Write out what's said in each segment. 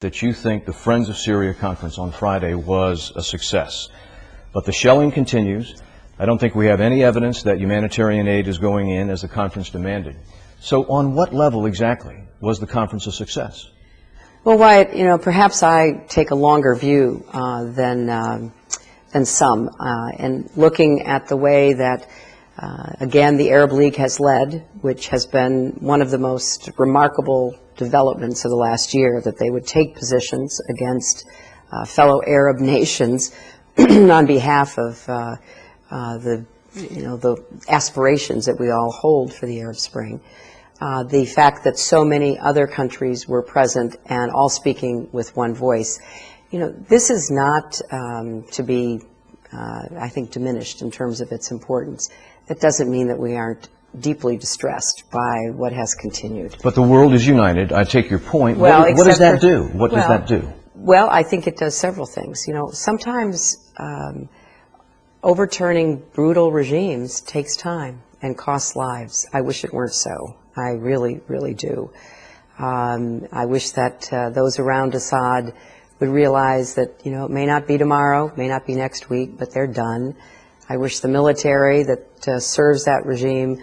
that you think the Friends of Syria conference on Friday was a success. But the shelling continues. I don't think we have any evidence that humanitarian aid is going in as the conference demanded. So on what level exactly was the conference a success? Well, Wyatt, you know, perhaps I take a longer view than some, and looking at the way that, again, the Arab League has led, which has been one of the most remarkable developments of the last year, that they would take positions against fellow Arab nations on behalf of the aspirations that we all hold for the Arab Spring. The fact that so many other countries were present and all speaking with one voice. You know, this is not to be, I think, diminished in terms of its importance. That doesn't mean that we aren't deeply distressed by what has continued. But the world is united. I take your point. Well, what does that do? What does that do? Well, I think it does several things. You know, sometimes overturning brutal regimes takes time and costs lives. I wish it weren't so. I really, really do. I wish that those around Assad would realize that, you know, it may not be tomorrow, may not be next week, but they're done. I wish the military that serves that regime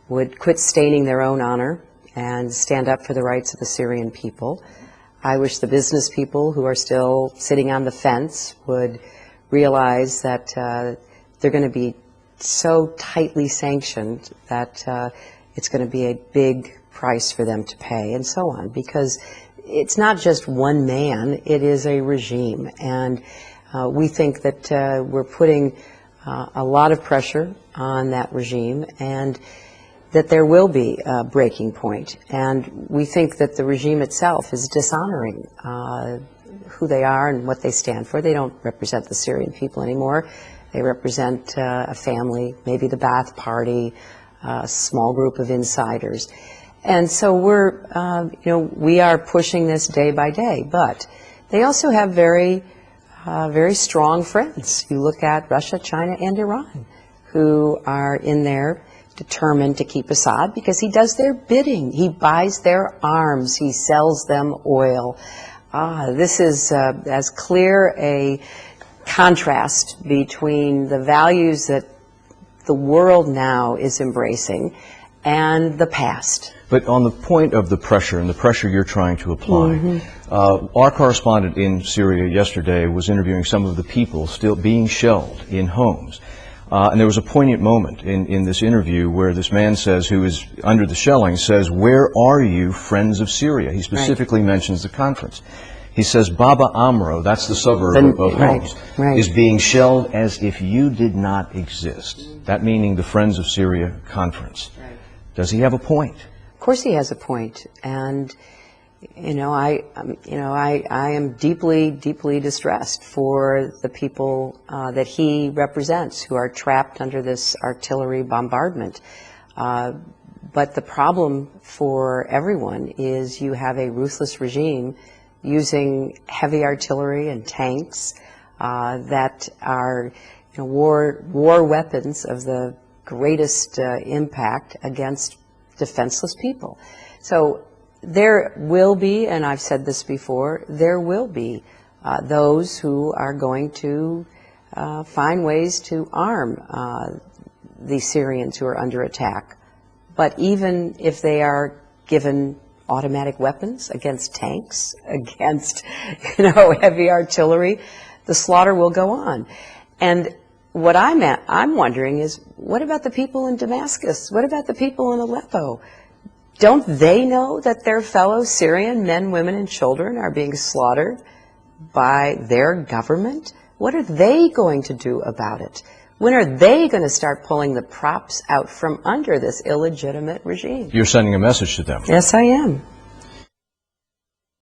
would quit staining their own honor and stand up for the rights of the Syrian people. I wish the business people who are still sitting on the fence would realize that they're going to be so tightly sanctioned that it's going to be a big price for them to pay, and so on, because it's not just one man, it is a regime. And we think that we're putting a lot of pressure on that regime, and that there will be a breaking point. And we think that the regime itself is dishonoring who they are and what they stand for. They don't represent the Syrian people anymore. They represent a family, maybe the Ba'ath Party, a small group of insiders. And so we are pushing this day by day, but they also have very strong friends. You look at Russia, China, and Iran, who are in there determined to keep Assad because he does their bidding. He buys their arms. He sells them oil. This is as clear a contrast between the values that the world now is embracing and the past. But on the point of the pressure and the pressure you're trying to apply, our correspondent in Syria yesterday was interviewing some of the people still being shelled in homes. And there was a poignant moment in this interview where this man says, who is under the shelling, says, "Where are you, friends of Syria?" He specifically mentions the conference. He says, Baba Amro, that's the suburb of Homs, is being shelled as if you did not exist. That meaning the Friends of Syria conference. Does he have a point? Of course he has a point. And, I am deeply, deeply distressed for the people that he represents who are trapped under this artillery bombardment. But the problem for everyone is you have a ruthless regime using heavy artillery and tanks that are war weapons of the greatest impact against defenseless people. So there will be, and I've said this before, there will be those who are going to find ways to arm the Syrians who are under attack. But even if they are given automatic weapons against tanks, against heavy artillery, the slaughter will go on. And what I'm wondering is, what about the people in Damascus? What about the people in Aleppo? Don't they know that their fellow Syrian men, women, and children are being slaughtered by their government? What are they going to do about it? When are they going to start pulling the props out from under this illegitimate regime? You're sending a message to them. Yes, I am.